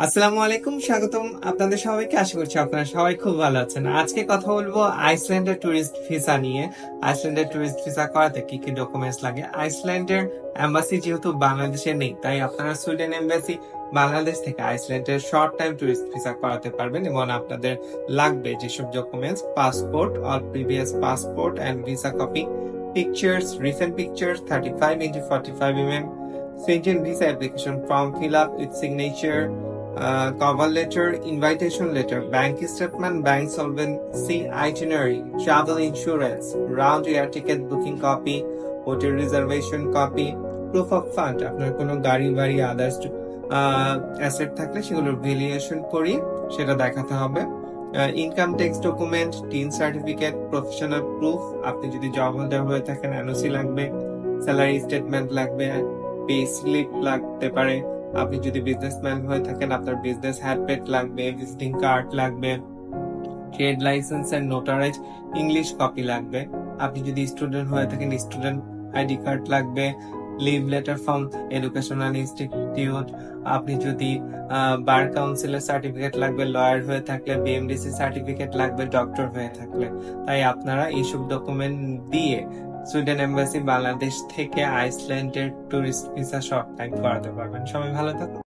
আসসালামু আলাইকুম, স্বাগতম আপনাদের সবাইকে। আশা করছি আপনারা সবাই খুব ভালো আছেন। আজকে কথা বলবো আইসল্যান্ডের ট্যুরিস্ট ভিসা নিয়ে। আইসল্যান্ডের ট্যুরিস্ট ভিসা করাতে কি কি ডকুমেন্টস লাগে। আইসল্যান্ডের এম্বাসি যেহেতু বাংলাদেশে নেই, তাই আপনারা সুইডেন এম্বাসি বাংলাদেশ থেকে আইসল্যান্ডের শর্ট টাইম ট্যুরিস্ট ভিসা করাতে পারবেন। এবং আপনাদের লাগবে যেসব documents: passport, all previous passport and visa copy, pictures, recent pictures 35x45 mm, Schengen visa application form fill up with signature, cover letter, invitation letter, bank statement, bank solvency, itinerary, travel insurance, round air ticket booking copy, hotel reservation copy, proof of fund, আপনার কোনো গাড়ি বাড়ি others asset থাকলে সেগুলোর valuation করি সেটা দেখাতে হবে। Income tax document, tin certificate, professional proof, আপনি যদি জব হোল্ডার হয়ে থাকেন এনওসি লাগবে, স্যালারি স্টেটমেন্ট লাগবে, পে স্লিপ লাগতে পারে। আপনি যদি বিজনেসম্যান হয়ে থাকেন আপনার বিজনেস হ্যাডপেট লাগবে, ভিজিটিং কার্ড লাগবে, ট্রেড লাইসেন্স এর নোটারাইজ ইংলিশ কপি লাগবে। আপনি যদি স্টুডেন্ট হয়ে থাকেন স্টুডেন্ট আইডি কার্ড লাগবে, leave letter from educational institute. আপনি যদি বার কাউন্সিলের সার্টিফিকেট লাগবে, লয়ার হয়ে থাকলে বিএমডিসি সার্টিফিকেট লাগবে, ডক্টর হয়ে থাকলে। তাই আপনারা এইসব ডকুমেন্ট দিয়ে সুইডেন এম্বাসি বাংলাদেশ থেকে আইসল্যান্ডের টুরিস্ট ভিসা শর্ট টাইম করাতে পারবেন। সবাই ভালো থাকুন।